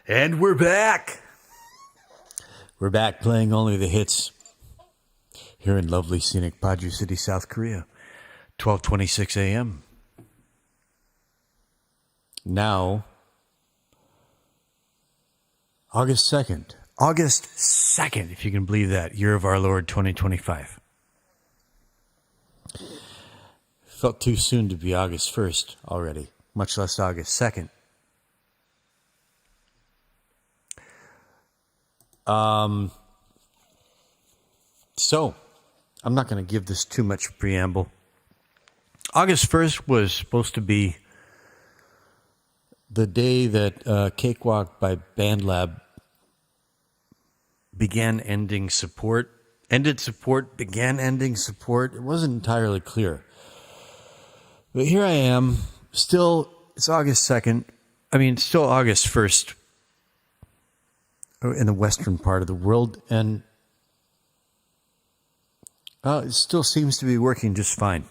And we're back. We're back playing only the hits here in lovely scenic Paju City, South Korea. 12:26 a.m. Now, August 2nd. August 2nd, if you can believe that. Year of our Lord 2025. Felt too soon to be August 1st already, much less August 2nd. So, I'm not going to give this too much preamble. August 1st was supposed to be the day that Cakewalk by BandLab ended support. Began ending support. It wasn't entirely clear. But here I am, still, it's August 2nd. I mean, still August 1st in the western part of the world, and it still seems to be working just fine.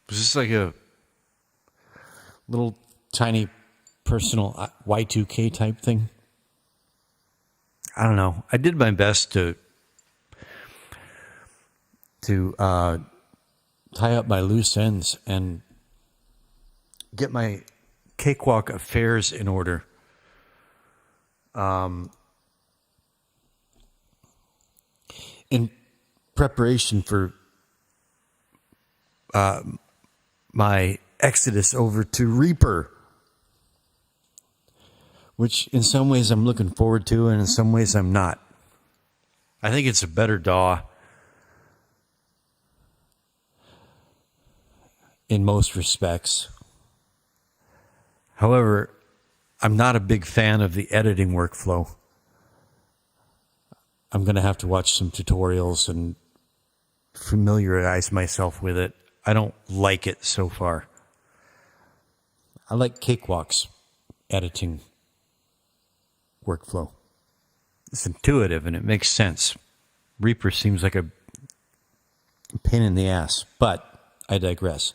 It's just like a little tiny personal Y2K type thing. I don't know. I did my best to tie up my loose ends and get my Cakewalk affairs in order. In preparation for my exodus over to Reaper, which in some ways I'm looking forward to, and in some ways I'm not. I think it's a better DAW in most respects. However, I'm not a big fan of the editing workflow. I'm going to have to watch some tutorials and familiarize myself with it. I don't like it so far. I like Cakewalk's editing workflow. It's intuitive and it makes sense. Reaper seems like a pain in the ass, but I digress.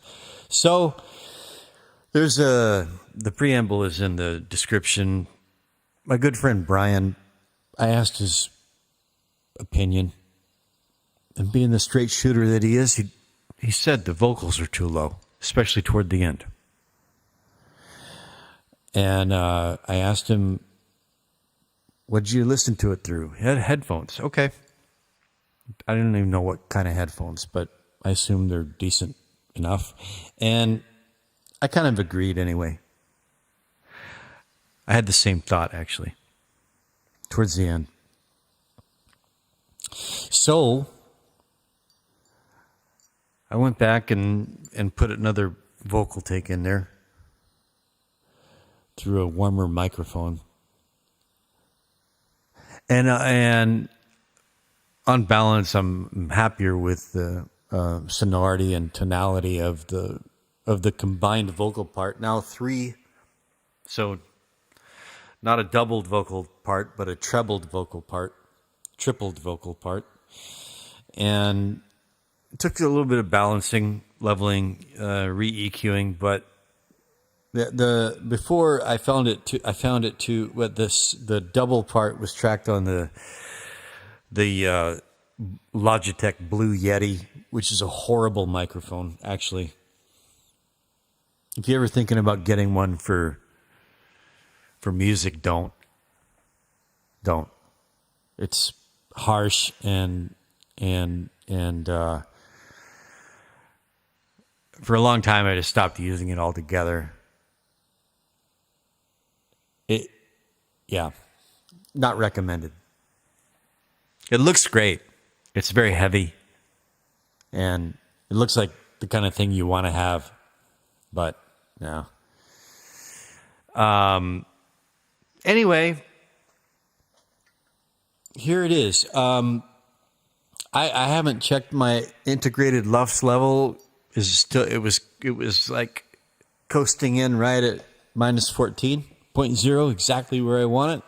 So there's the preamble is in the description. My good friend Brian, I asked his opinion, and being the straight shooter that he is, he said the vocals are too low, especially toward the end. And I asked him, what did you listen to it through? He had headphones. Okay. I didn't even know what kind of headphones, but I assume they're decent enough. And I kind of agreed anyway. I had the same thought, actually, towards the end. So I went back and put another vocal take in there through a warmer microphone. And on balance, I'm happier with the sonority and tonality of the combined vocal part. Now 3, so not a doubled vocal part, but a tripled vocal part. And it took a little bit of balancing, leveling, re-EQing, but before I found it to what the double part was tracked on the Logitech Blue Yeti, which is a horrible microphone, actually. If you're ever thinking about getting one for music, don't. It's harsh and for a long time I just stopped using it altogether. Not recommended. It looks great. It's very heavy, and it looks like the kind of thing you want to have, but no. Anyway, here it is. I haven't checked my integrated LUFS level. It was like coasting in right at minus 14.0, exactly where I want it.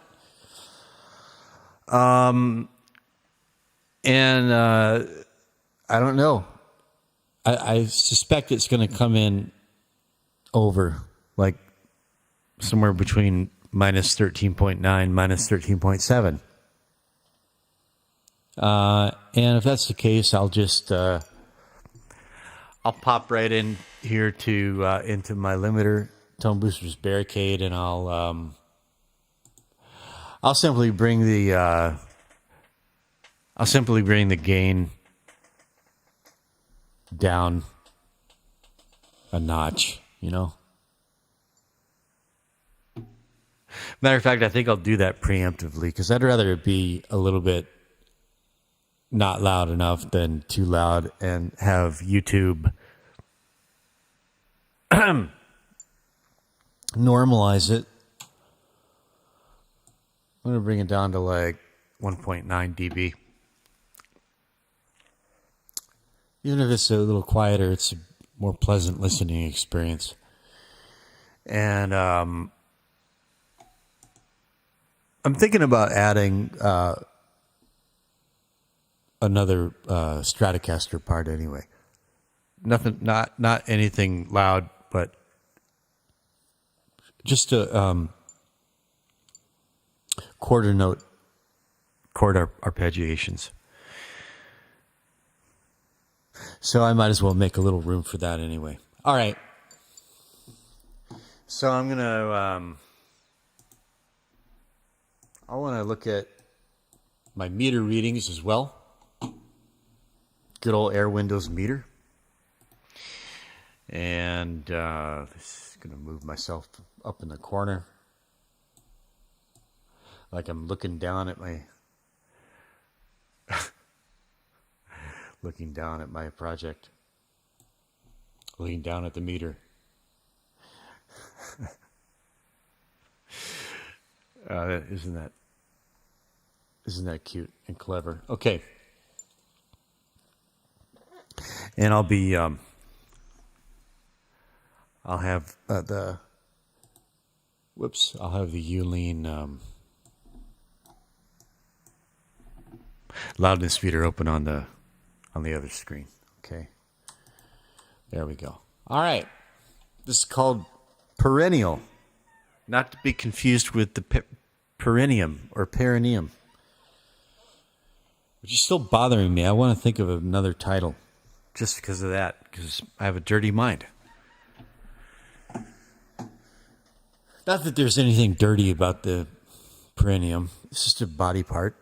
And I don't know. I suspect it's going to come in over, like somewhere between minus 13.9, minus 13.7. And if that's the case, I'll just I'll pop right in here to into my limiter, tone boosters barricade, and I'll simply bring the gain down a notch, you know. Matter of fact, I think I'll do that preemptively because I'd rather it be a little bit not loud enough than too loud and have YouTube normalize it. I'm going to bring it down to like 1.9 dB. Even if it's a little quieter, it's a more pleasant listening experience. And I'm thinking about adding another Stratocaster part anyway. Nothing, not anything loud, but just a quarter note chord arpeggiations. So I might as well make a little room for that anyway. All right. So I'm gonna I want to look at my meter readings as well. Good old Air Windows meter. And this is going to move myself up in the corner. Like I'm looking down at my looking down at my project. Looking down at the meter. Isn't that cute and clever? Okay. And I'll be I'll have the Uline loudness meter open on the other screen. Okay. There we go. All right. This is called Perennial. Not to be confused with the perineum or perineum. Which is still bothering me. I want to think of another title just because of that, because I have a dirty mind. Not that there's anything dirty about the perineum. It's just a body part.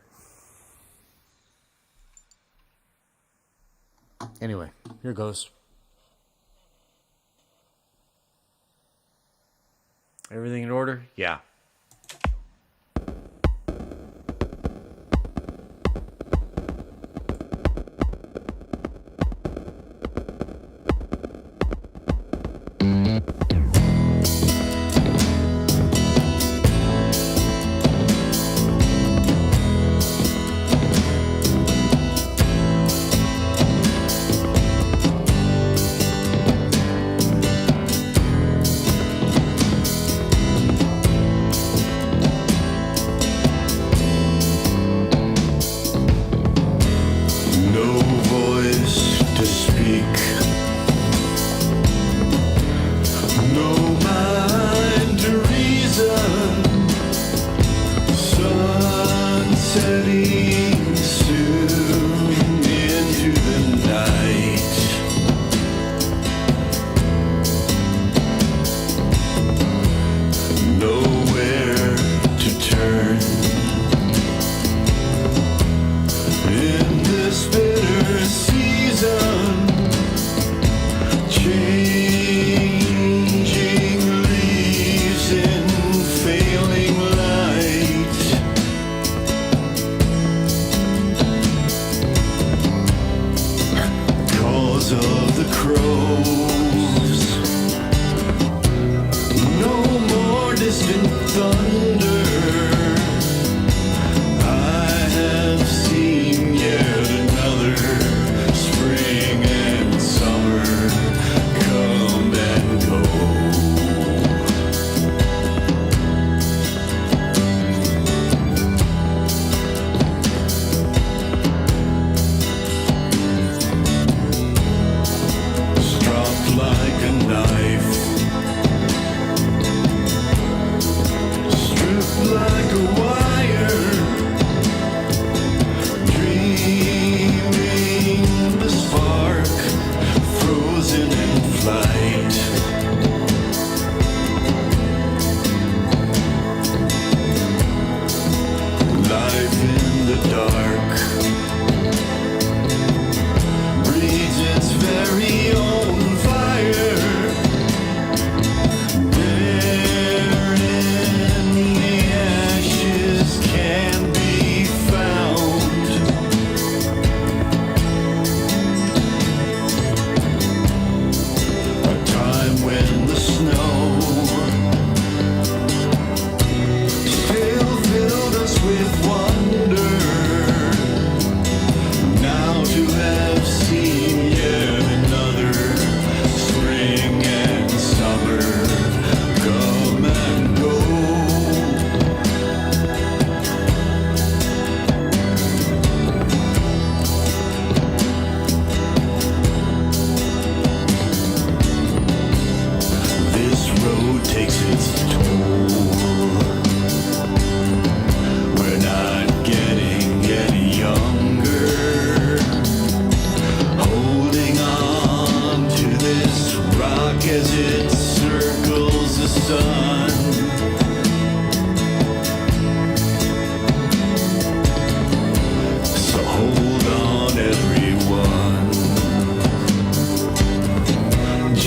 Anyway, here goes. Everything in order? Yeah.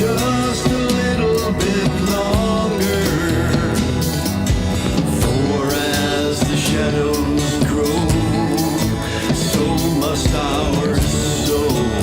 just a little bit longer. For as the shadows grow, so must our souls.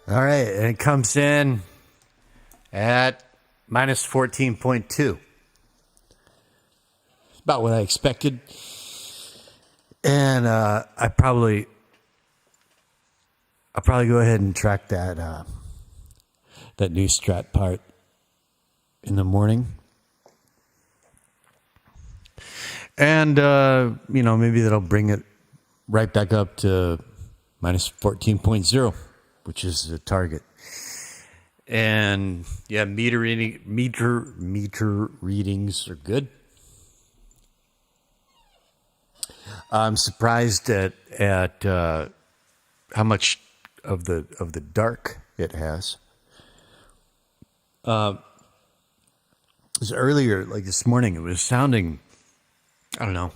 All right, and it comes in at minus 14.2. About what I expected. And I'll probably go ahead and track that that new strat part in the morning. And maybe that'll bring it right back up to minus 14.0, which is the target. And yeah, meter readings are good. I'm surprised at how much of the dark it has. It was earlier, like this morning, it was sounding, I don't know,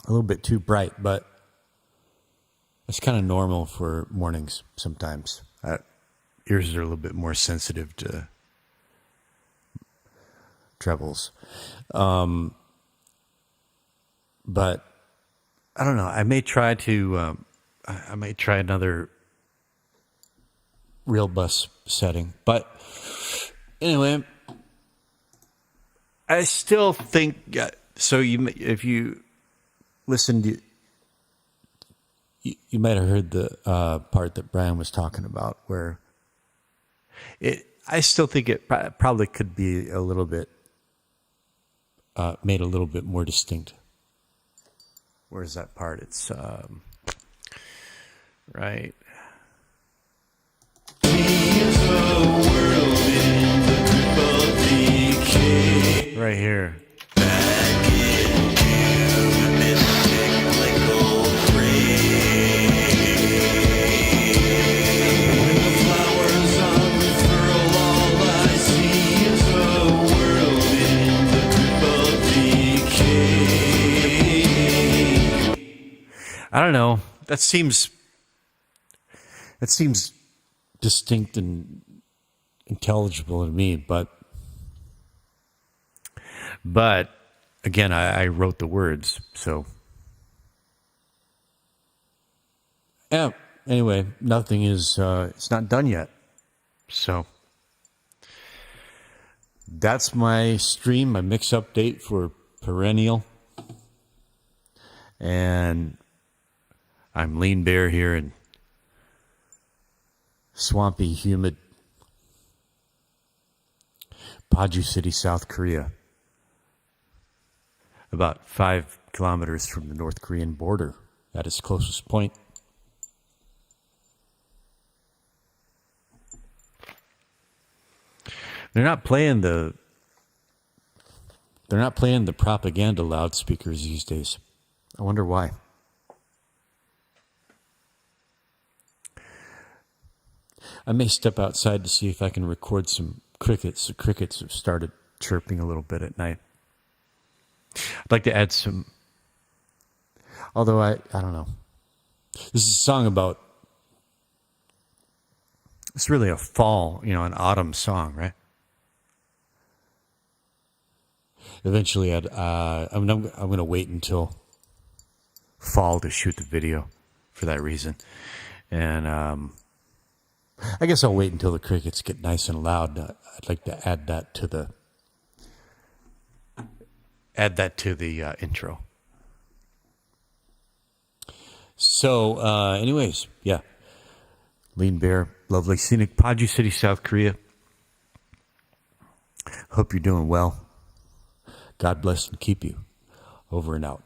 a little bit too bright, but it's kind of normal for mornings sometimes. Ears are a little bit more sensitive to trebles. But I don't know. I may try another real bus setting. But anyway, I still think so. If you listened, you might have heard the part that Brian was talking about, where I still think it probably could be a little bit made a little bit more distinct. Where's that part? It's right. Right here. I don't know. That seems distinct and intelligible to me, but again, I wrote the words, so yeah. Anyway, nothing is it's not done yet, so that's my stream, my mix update for Perennial, and I'm Lean Bear here in swampy, humid Paju City, South Korea, about 5 kilometers from the North Korean border at its closest point. They're not playing the propaganda loudspeakers these days. I wonder why. I may step outside to see if I can record some crickets. The crickets have started chirping a little bit at night. I'd like to add some, although I don't know. This is a song about, it's really a fall, an autumn song, right? Eventually, I'm going to wait until fall to shoot the video for that reason. And I guess I'll wait until the crickets get nice and loud. I'd like to add that to the intro. So, anyways, yeah. Lean Bear, lovely scenic Paju City, South Korea. Hope you're doing well. God bless and keep you. Over and out.